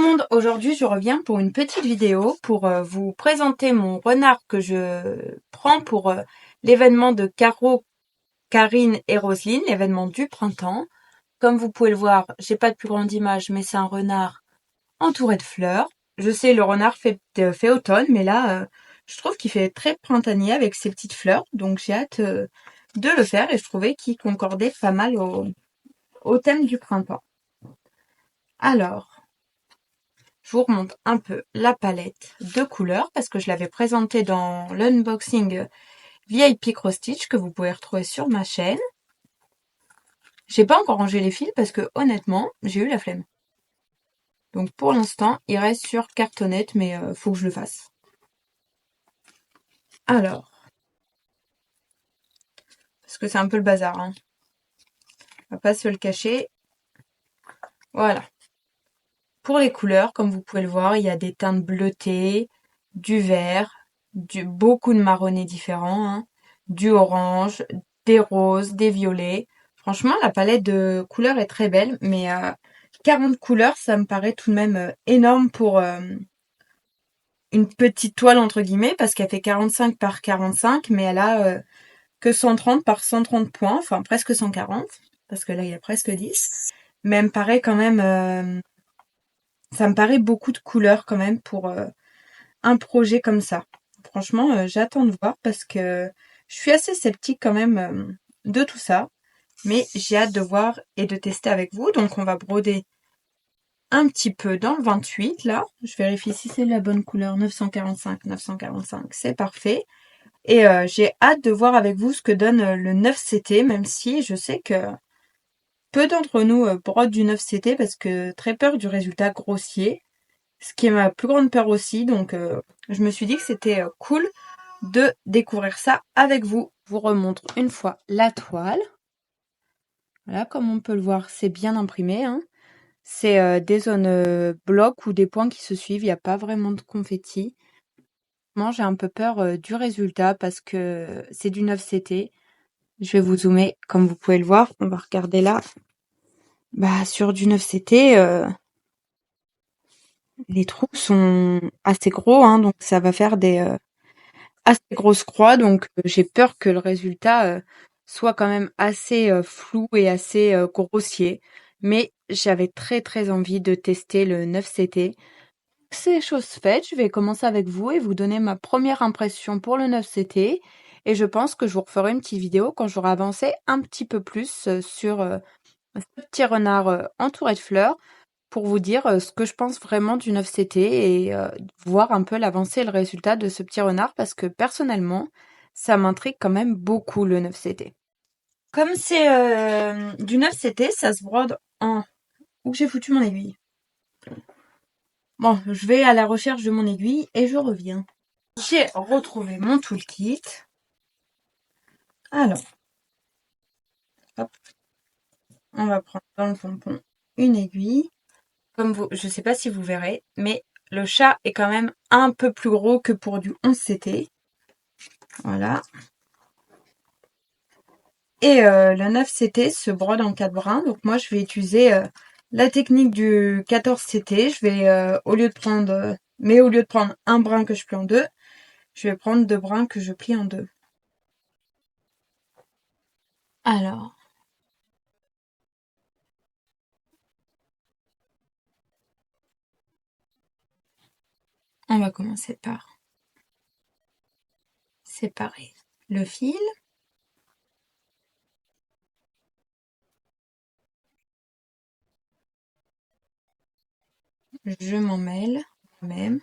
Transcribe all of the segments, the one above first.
le monde, aujourd'hui je reviens pour une petite vidéo pour vous présenter mon renard que je prends pour l'événement de Caro, Karine et Roselyne, l'événement du printemps. Comme vous pouvez le voir, j'ai pas de plus grande image, mais c'est un renard entouré de fleurs. Je sais, le renard fait automne, mais là, je trouve qu'il fait très printanier avec ses petites fleurs, donc j'ai hâte de le faire et je trouvais qu'il concordait pas mal au thème du printemps. Alors, je vous remonte un peu la palette de couleurs parce que je l'avais présentée dans l'unboxing VIP Cross Stitch que vous pouvez retrouver sur ma chaîne. J'ai pas encore rangé les fils parce que honnêtement, j'ai eu la flemme. Donc pour l'instant, il reste sur cartonnette, mais faut que je le fasse. Alors, parce que c'est un peu le bazar, hein. On va pas se le cacher. Voilà. Pour les couleurs, comme vous pouvez le voir, il y a des teintes bleutées, du vert, beaucoup de marronnés différents, hein, du orange, des roses, des violets. Franchement, la palette de couleurs est très belle, mais 40 couleurs, ça me paraît tout de même énorme pour une petite toile, entre guillemets, parce qu'elle fait 45 par 45, mais elle a que 130 par 130 points, enfin presque 140, parce que là, il y a presque 10. Mais elle me paraît quand même... ça me paraît beaucoup de couleurs quand même pour un projet comme ça. Franchement, j'attends de voir parce que je suis assez sceptique quand même de tout ça. Mais j'ai hâte de voir et de tester avec vous. Donc on va broder un petit peu dans le 28 là. Je vérifie si c'est la bonne couleur. 945, 945, c'est parfait. Et j'ai hâte de voir avec vous ce que donne le 9CT, même si je sais que peu d'entre nous brodent du 9CT parce que très peur du résultat grossier. Ce qui est ma plus grande peur aussi, donc je me suis dit que c'était cool de découvrir ça avec vous. Je vous remontre une fois la toile. Voilà, comme on peut le voir, c'est bien imprimé, hein. C'est des zones blocs ou des points qui se suivent, il n'y a pas vraiment de confetti. Moi, j'ai un peu peur du résultat parce que c'est du 9CT. Je vais vous zoomer, comme vous pouvez le voir. On va regarder là. Bah, sur du 9CT, les trous sont assez gros, hein, donc ça va faire des assez grosse croix, donc j'ai peur que le résultat soit quand même assez flou et assez grossier. Mais j'avais très très envie de tester le 9CT. C'est chose faite, je vais commencer avec vous et vous donner ma première impression pour le 9CT. Et je pense que je vous referai une petite vidéo quand j'aurai avancé un petit peu plus sur ce petit renard entouré de fleurs pour vous dire ce que je pense vraiment du 9CT et voir un peu l'avancée et le résultat de ce petit renard parce que personnellement, ça m'intrigue quand même beaucoup le 9CT. Comme c'est du 9CT, ça se brode en... Où j'ai foutu mon aiguille? Bon, je vais à la recherche de mon aiguille et je reviens. J'ai retrouvé mon toolkit. Alors, hop, on va prendre dans le pompon une aiguille. Comme vous, je sais pas si vous verrez, mais le chat est quand même un peu plus gros que pour du 11CT. Voilà. Et le 9CT se brode en 4 brins. Donc moi, je vais utiliser la technique du 14CT. Je vais, au lieu de prendre un brin que je plie en deux, je vais prendre 2 brins que je plie en deux. Alors, on va commencer par séparer le fil. Je m'en mêle moi-même.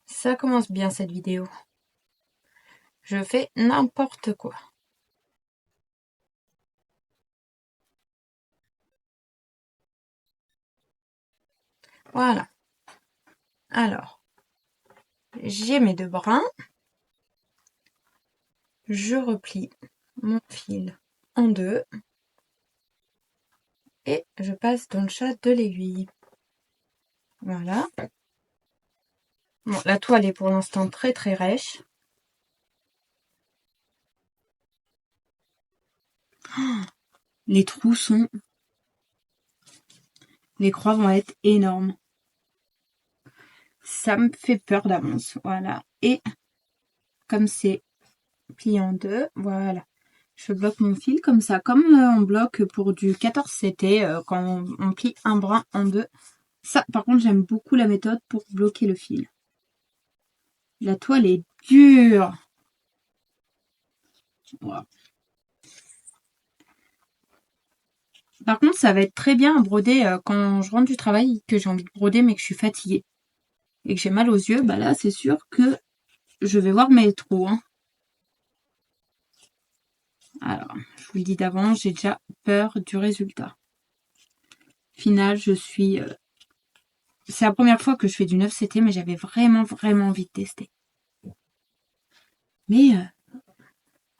Ça commence bien cette vidéo. Je fais n'importe quoi. Voilà. Alors, j'ai mes 2 brins. Je replie mon fil en deux et je passe dans le chat de l'aiguille. Voilà. Bon, la toile est pour l'instant très très rêche. Les trous sont Les croix vont être énormes. Ça me fait peur d'avance, voilà. Et comme c'est plié en deux, voilà. Je bloque mon fil comme ça, comme on bloque pour du 14 CT quand on plie un brin en deux. Ça, par contre, j'aime beaucoup la méthode pour bloquer le fil. La toile est dure. Voilà. Par contre, ça va être très bien à broder quand je rentre du travail, que j'ai envie de broder mais que je suis fatiguée et que j'ai mal aux yeux. Bah là, c'est sûr que je vais voir mes trous. Hein. Alors, je vous le dis d'avance, j'ai déjà peur du résultat. Final, je suis... c'est la première fois que je fais du 9CT, mais j'avais vraiment envie de tester. Mais,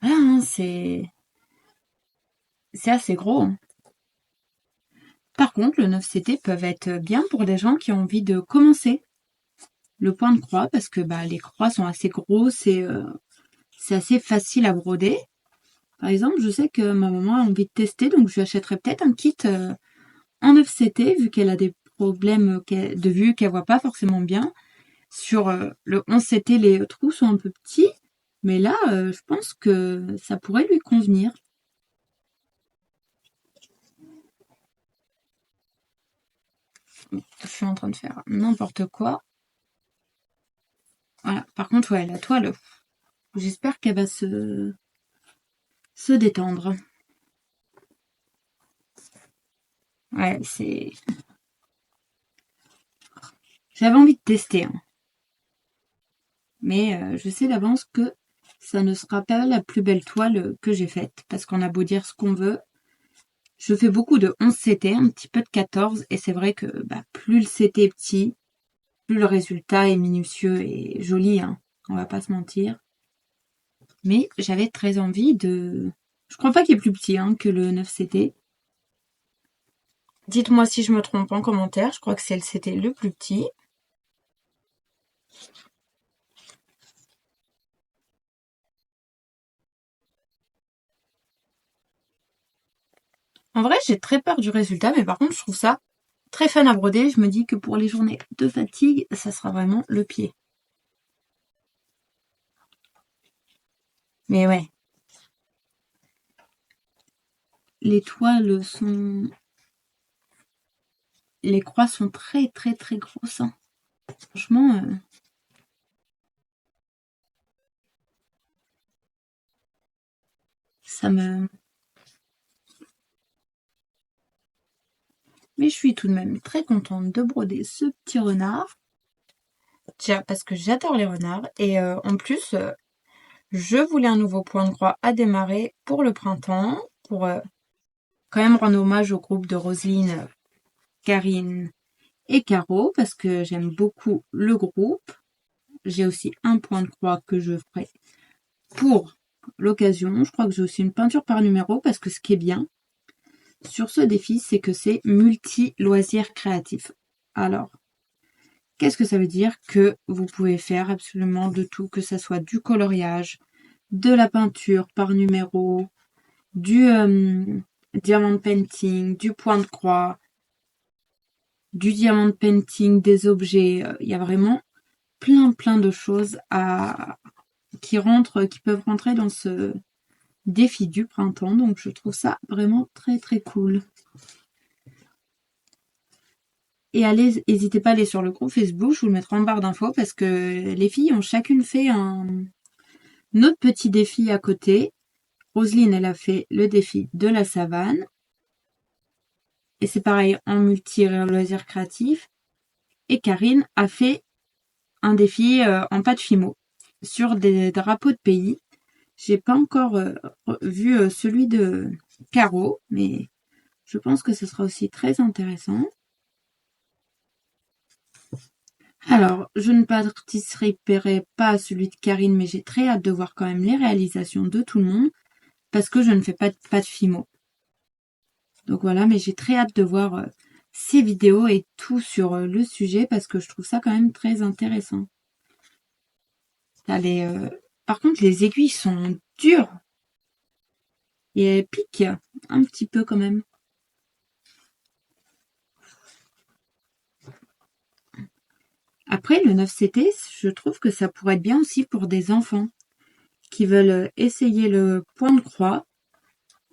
voilà, hein, c'est assez gros. Hein. Par contre, le 9CT peuvent être bien pour des gens qui ont envie de commencer le point de croix, parce que bah, les croix sont assez grosses et c'est assez facile à broder. Par exemple, je sais que ma maman a envie de tester, donc je lui achèterai peut-être un kit en 9CT, vu qu'elle a des problèmes de vue qu'elle voit pas forcément bien. Sur le 11CT, les trous sont un peu petits, mais là, je pense que ça pourrait lui convenir. Je suis en train de faire n'importe quoi. Voilà. Par contre, ouais, la toile, j'espère qu'elle va se détendre. Ouais, c'est... J'avais envie de tester, hein. Mais je sais d'avance que ça ne sera pas la plus belle toile que j'ai faite, parce qu'on a beau dire ce qu'on veut. Je fais beaucoup de 11 CT, un petit peu de 14, et c'est vrai que bah, plus le CT est petit, plus le résultat est minutieux et joli, hein, on va pas se mentir. Mais j'avais très envie de... Je crois pas qu'il est plus petit hein, que le 9 CT. Dites-moi si je me trompe en commentaire, je crois que c'est le CT le plus petit. En vrai, j'ai très peur du résultat, mais par contre, je trouve ça très fun à broder. Je me dis que pour les journées de fatigue, ça sera vraiment le pied. Mais ouais. Les toiles sont... Les croix sont très grosses. Hein. Franchement... ça me... Mais je suis tout de même très contente de broder ce petit renard. Tiens, parce que j'adore les renards. Et en plus, je voulais un nouveau point de croix à démarrer pour le printemps. Pour quand même rendre hommage au groupe de Roselyne, Karine et Caro. Parce que j'aime beaucoup le groupe. J'ai aussi un point de croix que je ferai pour l'occasion. Je crois que j'ai aussi une peinture par numéro. Parce que ce qui est bien sur ce défi, c'est que c'est multi-loisirs créatifs. Alors... Qu'est-ce que ça veut dire? Que vous pouvez faire absolument de tout, que ce soit du coloriage, de la peinture par numéro, du diamond painting, du point de croix, du diamond painting, des objets. Il y a vraiment plein de choses qui peuvent rentrer dans ce défi du printemps. Donc je trouve ça vraiment très cool. Et n'hésitez pas à aller sur le groupe Facebook, je vous le mettrai en barre d'infos parce que les filles ont chacune fait notre petit défi à côté. Roselyne, elle a fait le défi de la savane. Et c'est pareil en multi-loisirs créatifs. Et Karine a fait un défi en pâte fimo sur des drapeaux de pays. J'ai pas encore vu celui de Caro, mais je pense que ce sera aussi très intéressant. Alors, je ne participerai pas à celui de Karine, mais j'ai très hâte de voir quand même les réalisations de tout le monde, parce que je ne fais pas de pâte fimo. Donc voilà, mais j'ai très hâte de voir ces vidéos et tout sur le sujet, parce que je trouve ça quand même très intéressant. Là, par contre, les aiguilles sont dures. Et elles piquent un petit peu quand même. Après, le 9CT, je trouve que ça pourrait être bien aussi pour des enfants qui veulent essayer le point de croix.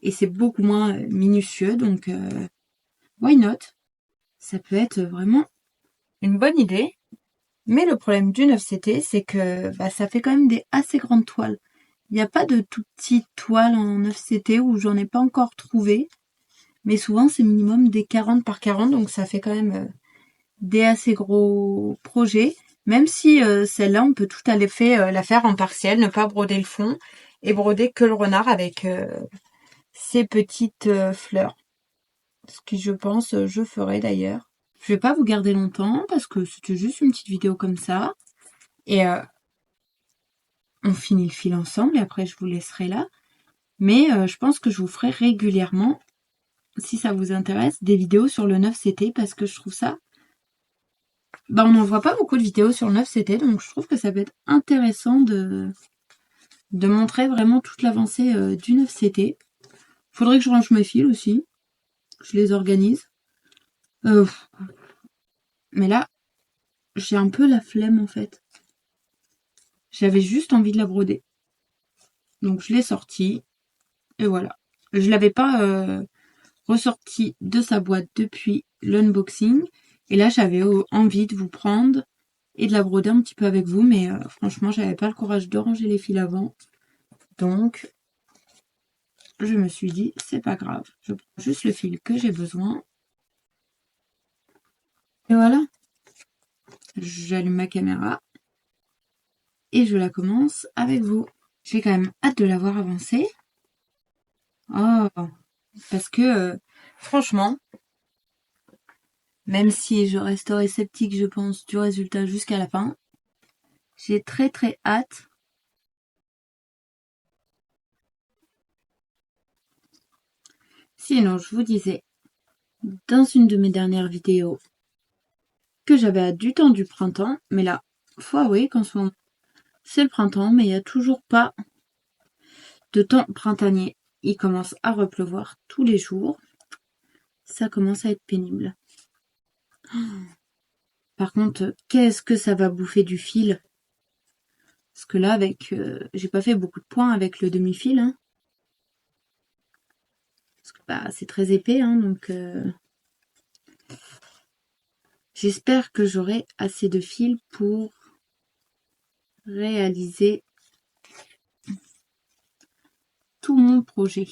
Et c'est beaucoup moins minutieux, donc why not? Ça peut être vraiment une bonne idée. Mais le problème du 9CT, c'est que ça fait quand même des assez grandes toiles. Il n'y a pas de tout petites toiles en 9CT où j'en ai pas encore trouvé. Mais souvent, c'est minimum des 40 par 40, donc ça fait quand même des assez gros projets. Même si celle-là, on peut tout à fait la faire en partiel, ne pas broder le fond et broder que le renard avec ces petites fleurs. Ce qui, je pense, je ferai d'ailleurs. Je vais pas vous garder longtemps parce que c'était juste une petite vidéo comme ça. Et on finit le fil ensemble et après je vous laisserai là. Mais je pense que je vous ferai régulièrement, si ça vous intéresse, des vidéos sur le 9CT parce que je trouve ça... on n'en voit pas beaucoup de vidéos sur le 9CT, donc je trouve que ça peut être intéressant de montrer vraiment toute l'avancée du 9CT. Faudrait que je range mes fils aussi. Je les organise. Mais là, j'ai un peu la flemme en fait. J'avais juste envie de la broder. Donc je l'ai sortie. Et voilà. Je l'avais pas ressortie de sa boîte depuis l'unboxing. Et là, j'avais envie de vous prendre et de la broder un petit peu avec vous. Mais franchement, j'avais pas le courage de ranger les fils avant. Donc, je me suis dit, c'est pas grave. Je prends juste le fil que j'ai besoin. Et voilà. J'allume ma caméra. Et je la commence avec vous. J'ai quand même hâte de la voir avancer. Oh, parce que franchement, même si je resterai sceptique, je pense, du résultat jusqu'à la fin, j'ai très très hâte. Sinon, je vous disais, dans une de mes dernières vidéos, que j'avais hâte du temps du printemps, mais là, faut avouer qu'en ce moment, c'est le printemps, mais il n'y a toujours pas de temps printanier. Il commence à repleuvoir tous les jours. Ça commence à être pénible. Par contre, qu'est-ce que ça va bouffer du fil? Parce que là, avec, j'ai pas fait beaucoup de points avec le demi-fil, hein. Parce que c'est très épais, hein, donc j'espère que j'aurai assez de fil pour réaliser tout mon projet.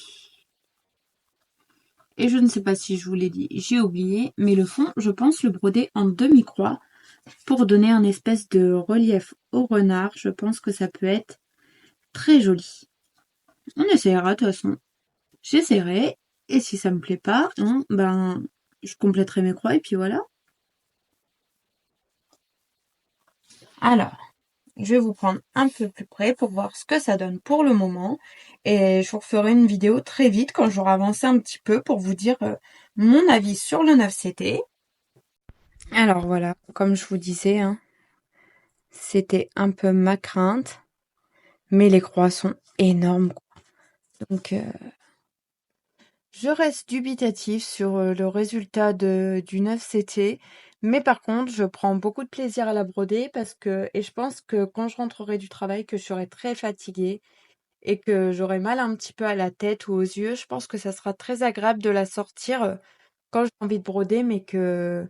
Et je ne sais pas si je vous l'ai dit, j'ai oublié, mais le fond, je pense le broder en demi-croix pour donner un espèce de relief au renard. Je pense que ça peut être très joli. On essaiera de toute façon. J'essaierai, et si ça me plaît pas, hein, je compléterai mes croix et puis voilà. Alors, je vais vous prendre un peu plus près pour voir ce que ça donne pour le moment. Et je vous referai une vidéo très vite quand j'aurai avancé un petit peu pour vous dire mon avis sur le 9CT. Alors voilà, comme je vous disais, hein, c'était un peu ma crainte. Mais les croix sont énormes. Donc, je reste dubitatif sur le résultat du 9CT. Mais par contre, je prends beaucoup de plaisir à la broder et je pense que quand je rentrerai du travail, que je serai très fatiguée et que j'aurai mal un petit peu à la tête ou aux yeux, je pense que ça sera très agréable de la sortir quand j'ai envie de broder, mais que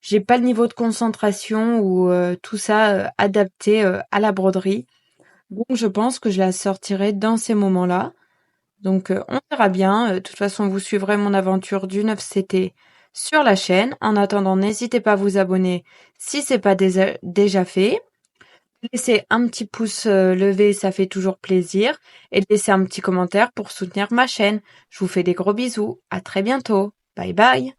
j'ai pas le niveau de concentration ou tout ça adapté à la broderie. Donc, je pense que je la sortirai dans ces moments-là. Donc, on verra bien. De toute façon, vous suivrez mon aventure du 9CT sur la chaîne. En attendant, n'hésitez pas à vous abonner si c'est pas déjà fait. Laissez un petit pouce levé, ça fait toujours plaisir. Et laissez un petit commentaire pour soutenir ma chaîne. Je vous fais des gros bisous. À très bientôt. Bye bye.